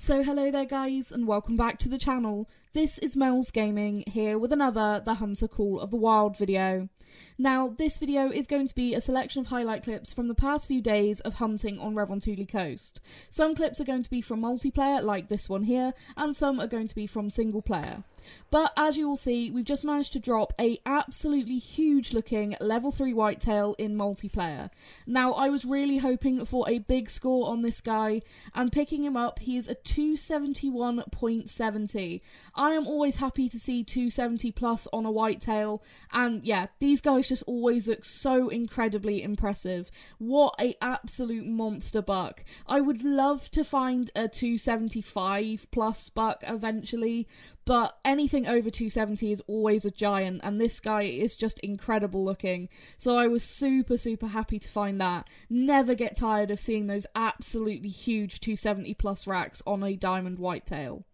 So hello there guys and welcome back to the channel. This is Mel's Gaming here with another The Hunter Call of the Wild video. Now this video is going to be a selection of highlight clips from the past few days of hunting on Revontuli Coast. Some clips are going to be from multiplayer like this one here and some are going to be from single player. But as you will see, we've just managed to drop a absolutely huge looking level 3 whitetail in multiplayer. Now I was really hoping for a big score on this guy, and picking him up he is a 271.70. I am always happy to see 270 plus on a whitetail, and yeah, these guys just always look so incredibly impressive. What a absolute monster buck. I would love to find a 275 plus buck eventually, but anything over 270 is always a giant, and this guy is just incredible looking. So I was super happy to find that. Never get tired of seeing those absolutely huge 270 plus racks on a diamond whitetail.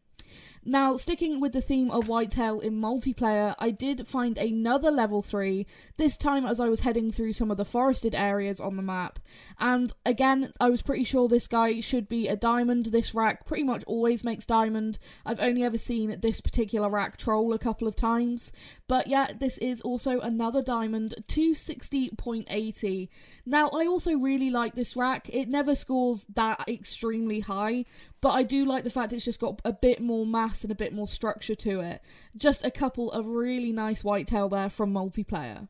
Now, sticking with the theme of whitetail in multiplayer, I did find another level 3, this time as I was heading through some of the forested areas on the map. And again, I was pretty sure this guy should be a diamond. This rack pretty much always makes diamond. I've only ever seen this particular rack troll a couple of times. But yeah, this is also another diamond, 260.80. Now, I also really like this rack. It never scores that extremely high, but I do like the fact it's just got a bit more mass and a bit more structure to it. Just a couple of really nice whitetail there from multiplayer.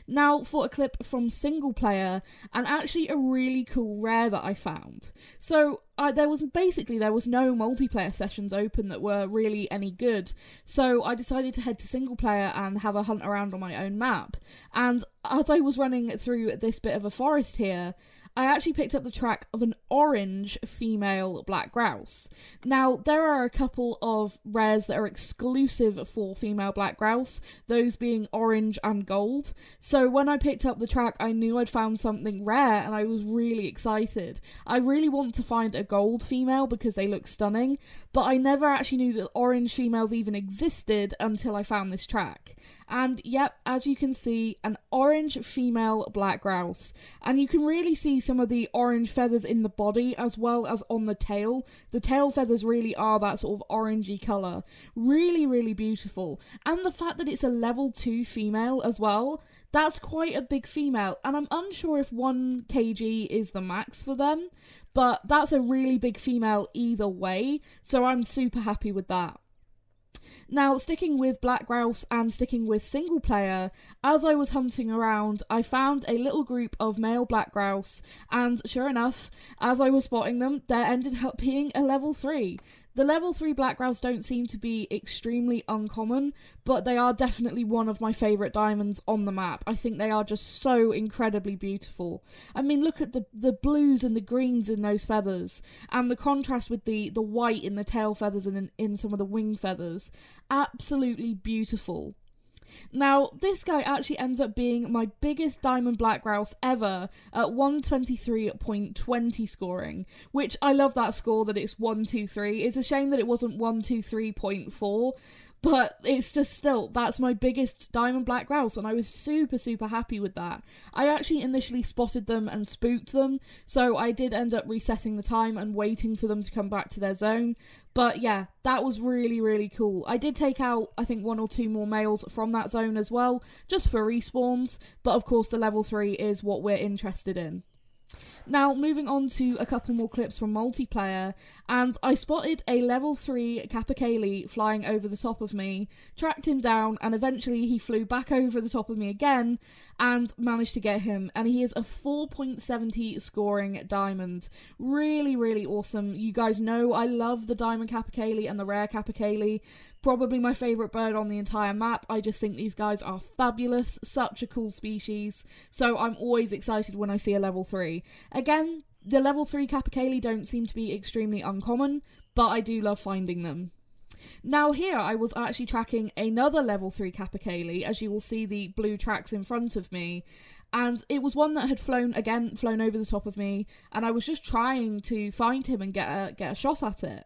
Now for a clip from single player, and actually a really cool rare that I found. So there was no multiplayer sessions open that were really any good, so I decided to head to single player and have a hunt around on my own map. And as I was running through this bit of a forest here, I actually picked up the track of an orange female black grouse. Now, there are a couple of rares that are exclusive for female black grouse, those being orange and gold. So when I picked up the track, I knew I'd found something rare and I was really excited. I really want to find a gold female because they look stunning, but I never actually knew that orange females even existed until I found this track. And yep, as you can see, an orange female black grouse. And you can really see some of the orange feathers in the body as well as on the tail. The tail feathers really are that sort of orangey colour. Really beautiful. And the fact that it's a level 2 female as well, that's quite a big female. And I'm unsure if 1 kg is the max for them, but that's a really big female either way. So I'm super happy with that. Now, sticking with black grouse and sticking with single player, as I was hunting around, I found a little group of male black grouse, and sure enough, as I was spotting them, there ended up being a level 3. The level 3 black grouse don't seem to be extremely uncommon, but they are definitely one of my favourite diamonds on the map. I think they are just so incredibly beautiful. I mean, look at the blues and the greens in those feathers, and the contrast with the white in the tail feathers and in some of the wing feathers. Absolutely beautiful. Now, this guy actually ends up being my biggest diamond black grouse ever at 123.20 scoring, which I love that score that it's 123. It's a shame that it wasn't 123.4, but it's just still, that's my biggest diamond black grouse, and I was super happy with that. I actually initially spotted them and spooked them, so I did end up resetting the time and waiting for them to come back to their zone. But yeah, that was really cool. I did take out, I think, 1 or 2 more males from that zone as well, just for respawns, but of course the level 3 is what we're interested in. Now, moving on to a couple more clips from multiplayer, and I spotted a level 3 capercaillie flying over the top of me, tracked him down, and eventually he flew back over the top of me again, and managed to get him, and he is a 4.70 scoring diamond. Really awesome. You guys know I love the diamond capercaillie and the rare capercaillie. Probably my favourite bird on the entire map. I just think these guys are fabulous, such a cool species, so I'm always excited when I see a level 3. Again, the level 3 capercaillie don't seem to be extremely uncommon, but I do love finding them. Now here I was actually tracking another level 3 capercaillie, as you will see the blue tracks in front of me, and it was one that had flown over the top of me, and I was just trying to find him and get a shot at it.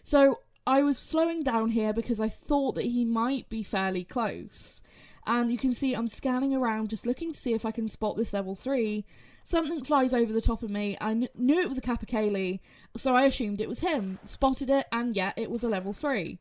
So I was slowing down here because I thought that he might be fairly close. And you can see I'm scanning around just looking to see if I can spot this level 3. Something flies over the top of me. I knew it was a Capercaillie, so I assumed it was him. Spotted it, and yeah, it was a level 3.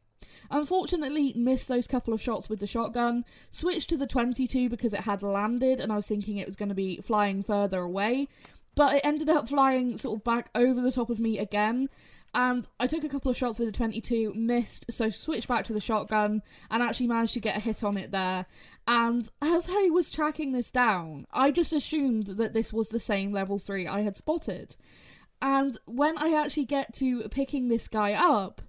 Unfortunately, missed those couple of shots with the shotgun, switched to the 22 because it had landed and I was thinking it was going to be flying further away, but it ended up flying sort of back over the top of me again, and I took a couple of shots with the 22, missed, so switched back to the shotgun and actually managed to get a hit on it there. And as I was tracking this down, I just assumed that this was the same level 3 I had spotted. And when I actually get to picking this guy up,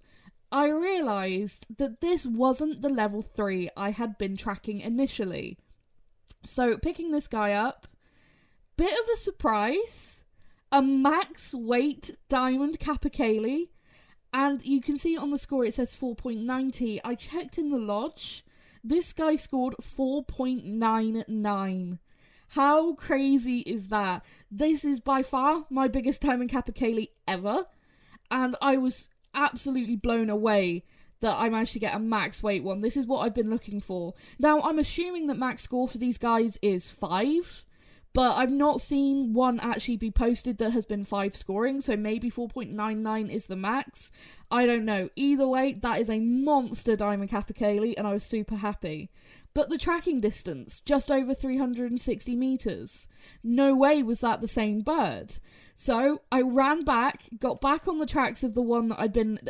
I realised that this wasn't the level 3 I had been tracking initially. So picking this guy up, bit of a surprise, a max weight diamond Capercaillie, and you can see on the score it says 4.90. I checked in the lodge, this guy scored 4.99. How crazy is that? This is by far my biggest diamond Capercaillie ever, and I was absolutely blown away that I managed to get a max weight one. This is what I've been looking for. Now, I'm assuming that max score for these guys is 5, but I've not seen one actually be posted that has been 5 scoring, so maybe 4.99 is the max. I don't know. Either way, that is a monster diamond Capercaillie, and I was super happy. But the tracking distance, just over 360 metres. No way was that the same bird. So I ran back, got back on the tracks of the one that I'd been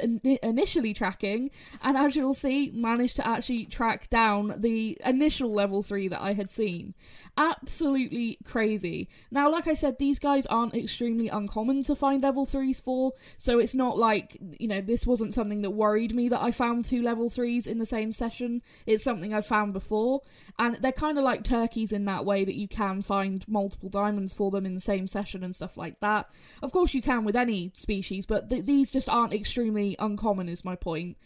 initially tracking, and as you'll see, managed to actually track down the initial level 3 that I had seen. Absolutely crazy. Now, like I said, these guys aren't extremely uncommon to find level 3s for, so it's not like, you know, this wasn't something that worried me that I found 2 level 3s in the same session. It's something I've found before, and they're kind of like turkeys in that way that you can find multiple diamonds for them in the same session and stuff like that. Of course you can with any species, but these just aren't extremely uncommon is my point.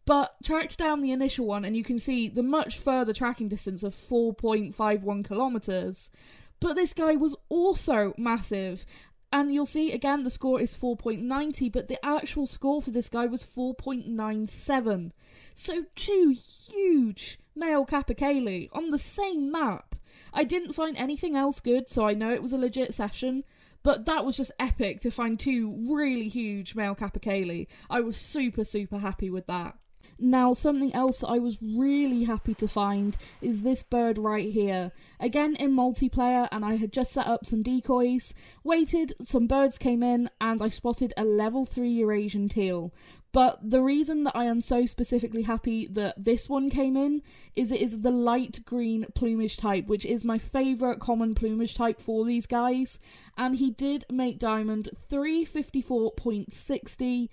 But tracked down the initial one and you can see the much further tracking distance of 4.51 kilometres. But this guy was also massive. And you'll see, again, the score is 4.90, but the actual score for this guy was 4.97. So 2 huge male Capercaillie on the same map. I didn't find anything else good, so I know it was a legit session, but that was just epic to find 2 really huge male Capercaillie. I was super, super happy with that. Now, something else that I was really happy to find is this bird right here. Again, in multiplayer, and I had just set up some decoys, waited, some birds came in, and I spotted a level 3 Eurasian teal. But the reason that I am so specifically happy that this one came in is it is the light green plumage type, which is my favourite common plumage type for these guys. And he did make diamond 354.60.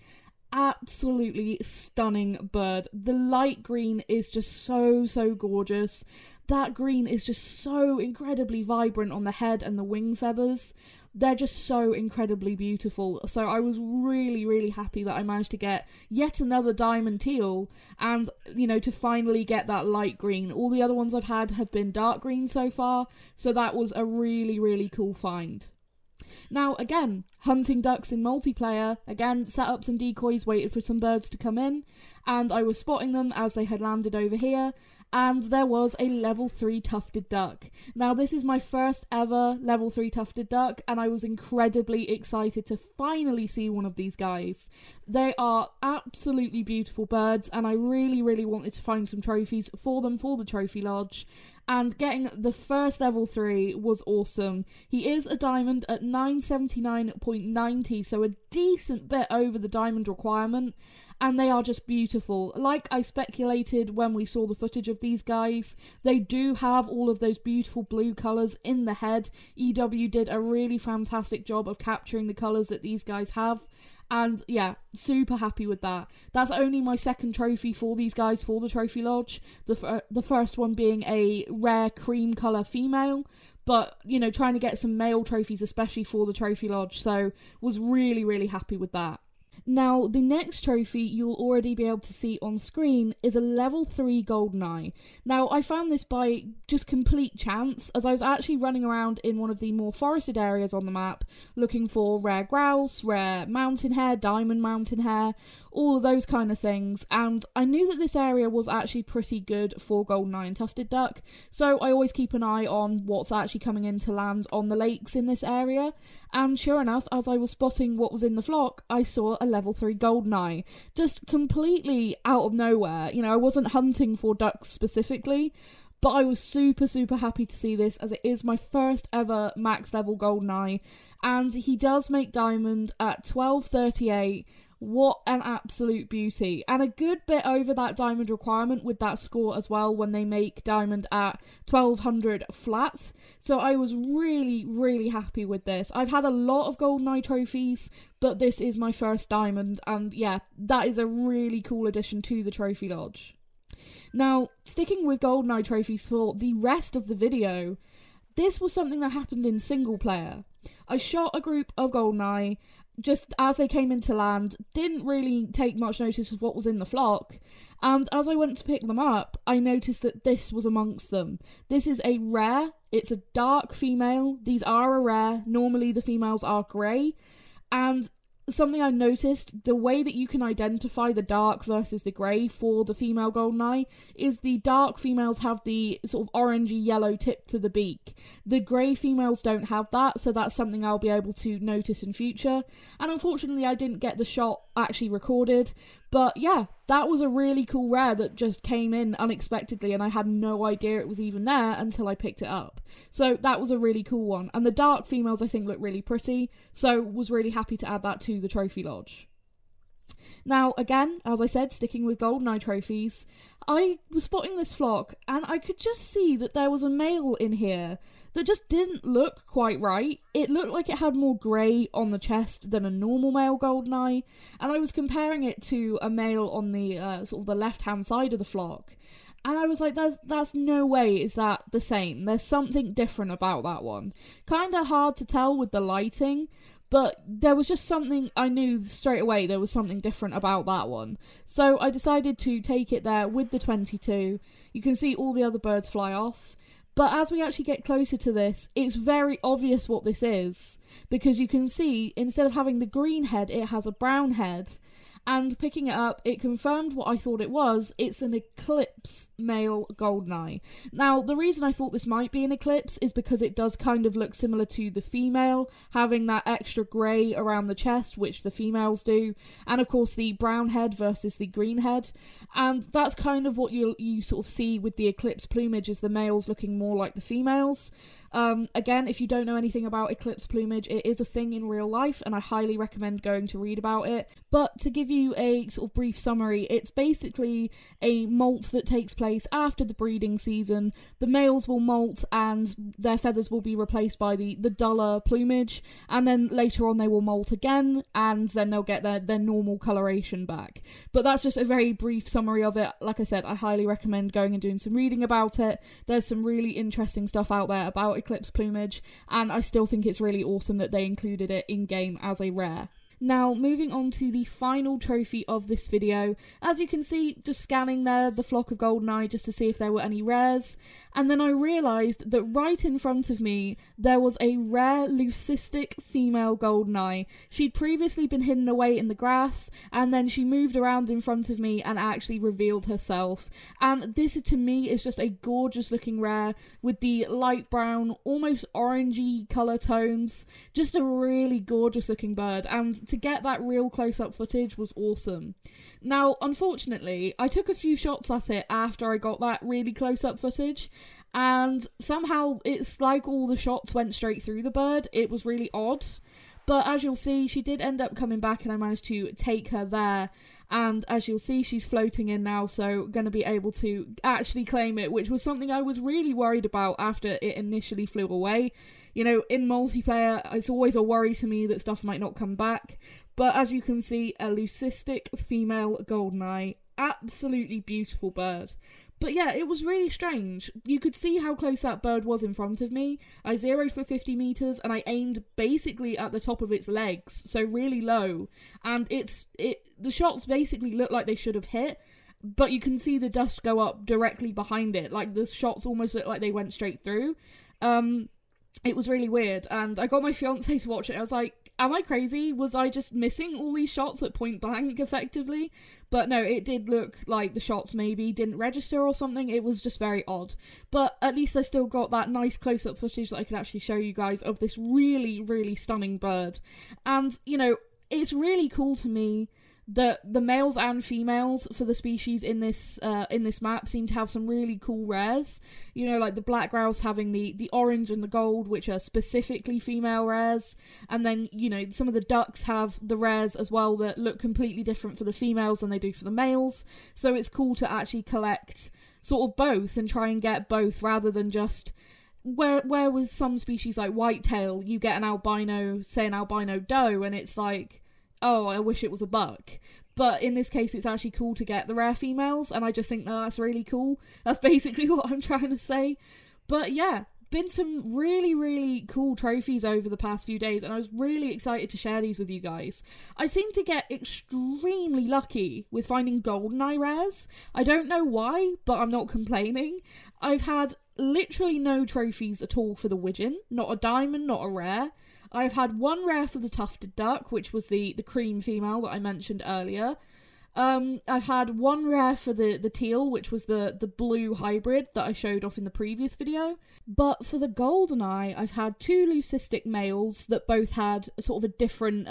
Absolutely stunning bird. The light green is just so gorgeous. That green is just so incredibly vibrant on the head and the wing feathers. They're just so incredibly beautiful. So I was really happy that I managed to get yet another diamond teal and, you know, to finally get that light green. All the other ones I've had have been dark green so far, so that was a really cool find. Now, again, hunting ducks in multiplayer, again, set up some decoys, waited for some birds to come in, and I was spotting them as they had landed over here, and there was a level 3 tufted duck. Now, this is my first ever level 3 tufted duck, and I was incredibly excited to finally see one of these guys. They are absolutely beautiful birds, and I really wanted to find some trophies for them for the trophy lodge. And getting the first level 3 was awesome. He is a diamond at 979.90, so a decent bit over the diamond requirement. And they are just beautiful. Like I speculated when we saw the footage of these guys, they do have all of those beautiful blue colours in the head. EW did a really fantastic job of capturing the colours that these guys have. And yeah, super happy with that. That's only my second trophy for these guys for the Trophy Lodge. The first one being a rare cream colour female. But, you know, trying to get some male trophies especially for the Trophy Lodge. So was really happy with that. Now, the next trophy you'll already be able to see on screen is a level 3 Goldeneye. Now, I found this by just complete chance, as I was actually running around in one of the more forested areas on the map, looking for rare grouse, rare mountain hare, diamond mountain hare, all of those kind of things, and I knew that this area was actually pretty good for Goldeneye and Tufted Duck, so I always keep an eye on what's actually coming in to land on the lakes in this area, and sure enough, as I was spotting what was in the flock, I saw a level 3 Goldeneye, just completely out of nowhere. I wasn't hunting for ducks specifically, but I was super happy to see this, as it is my first ever max level Goldeneye, and he does make diamond at 1238. What an absolute beauty, and a good bit over that diamond requirement with that score as well when they make diamond at 1200 flat, so I was really happy with this. I've had a lot of Goldeneye trophies, but this is my first diamond, and yeah, that is a really cool addition to the trophy lodge. Now, sticking with Goldeneye trophies for the rest of the video, this was something that happened in single player. I shot a group of Goldeneye just as they came into land, didn't really take much notice of what was in the flock, and as I went to pick them up, I noticed that this was amongst them. This is a rare, it's a dark female, these are a rare, normally the females are grey, and something I noticed, the way that you can identify the dark versus the grey for the female Goldeneye is the dark females have the sort of orangey yellow tip to the beak. The grey females don't have that, so that's something I'll be able to notice in future. And unfortunately I didn't get the shot actually recorded, but yeah, that was a really cool rare that just came in unexpectedly and I had no idea it was even there until I picked it up. So that was a really cool one, and the dark females I think look really pretty, so was really happy to add that to the trophy lodge. Now again, as I said, sticking with Goldeneye trophies, I was spotting this flock and I could just see that there was a male in here that just didn't look quite right. It looked like it had more grey on the chest than a normal male Goldeneye, and I was comparing it to a male on the sort of the left hand side of the flock, and I was like, that's no way is that the same. There's something different about that one. Kinda hard to tell with the lighting, but there was just something, I knew straight away there was something different about that one. So I decided to take it there with the 22. You can see all the other birds fly off. But as we actually get closer to this, it's very obvious what this is, because you can see, instead of having the green head, it has a brown head. And picking it up, it confirmed what I thought it was. It's an Eclipse male Goldeneye. Now, the reason I thought this might be an Eclipse is because it does kind of look similar to the female, having that extra grey around the chest, which the females do, and of course the brown head versus the green head. And that's kind of what you sort of see with the Eclipse plumage, is the males looking more like the females. Again, if you don't know anything about eclipse plumage, it is a thing in real life and I highly recommend going to read about it. But to give you a sort of brief summary, it's basically a molt that takes place after the breeding season. The males will molt and their feathers will be replaced by the duller plumage, and then later on they will molt again and then they'll get their normal coloration back. But that's just a very brief summary of it. Like I said, I highly recommend going and doing some reading about it. There's some really interesting stuff out there about eclipse plumage, and I still think it's really awesome that they included it in game as a rare. Now, moving on to the final trophy of this video. As you can see, just scanning there the flock of Goldeneye just to see if there were any rares, and then I realised that right in front of me there was a rare leucistic female Goldeneye. She'd previously been hidden away in the grass, and then she moved around in front of me and actually revealed herself. And this to me is just a gorgeous looking rare with the light brown, almost orangey colour tones. Just a really gorgeous looking bird, and to get that real close-up footage was awesome. Now, unfortunately, I took a few shots at it after I got that really close-up footage, and somehow it's like all the shots went straight through the bird. It was really odd. But as you'll see, she did end up coming back and I managed to take her there. And as you'll see, she's floating in now, so going to be able to actually claim it, which was something I was really worried about after it initially flew away. You know, in multiplayer, it's always a worry to me that stuff might not come back. But as you can see, a leucistic female Goldeneye. Absolutely beautiful bird. But yeah, it was really strange. You could see how close that bird was in front of me. I zeroed for 50 meters and I aimed basically at the top of its legs, so really low. And the shots basically look like they should have hit, but you can see the dust go up directly behind it. Like, the shots almost look like they went straight through. It was really weird, and I got my fiance to watch it. I was like, am I crazy? Was I just missing all these shots at point blank, effectively? But no, it did look like the shots maybe didn't register or something. It was just very odd. But at least I still got that nice close-up footage that I could actually show you guys of this really, really stunning bird. And, you know, it's really cool to me that the males and females for the species in this map seem to have some really cool rares. You know, like the black grouse having the orange and the gold, which are specifically female rares. And then, you know, some of the ducks have the rares as well that look completely different for the females than they do for the males. So it's cool to actually collect sort of both and try and get both rather than just... Where with some species like whitetail, you get an albino doe, and it's like, oh, I wish it was a buck. But in this case, it's actually cool to get the rare females, and I just think that's really cool. That's basically what I'm trying to say. But yeah, been some really, really cool trophies over the past few days, and I was really excited to share these with you guys. I seem to get extremely lucky with finding GoldenEye rares. I don't know why, but I'm not complaining. I've had literally no trophies at all for the widgeon. Not a diamond, not a rare. I've had one rare for the tufted duck, which was the cream female that I mentioned earlier. I've had one rare for the teal, which was the blue hybrid that I showed off in the previous video. But for the GoldenEye, I've had two leucistic males that both had sort of a different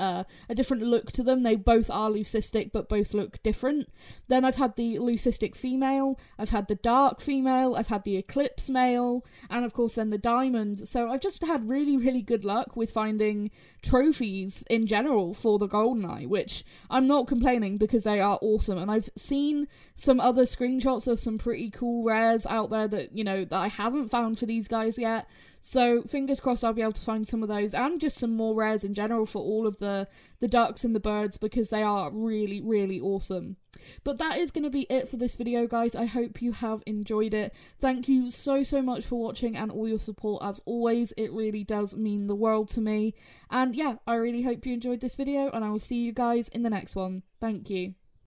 look to them. They both are leucistic, but both look different. Then I've had the leucistic female, I've had the dark female, I've had the eclipse male, and of course then the diamond. So I've just had really, really good luck with finding trophies in general for the GoldenEye, which I'm not complaining because they are awesome. And I've seen some other screenshots of some pretty cool rares out there that, you know, that I haven't found for these guys yet. So fingers crossed I'll be able to find some of those and just some more rares in general for all of the ducks and the birds, because they are really, really awesome. But that is going to be it for this video, guys. I hope you have enjoyed it. Thank you so much for watching and all your support as always. It really does mean the world to me. And yeah, I really hope you enjoyed this video, and I will see you guys in the next one. Thank you.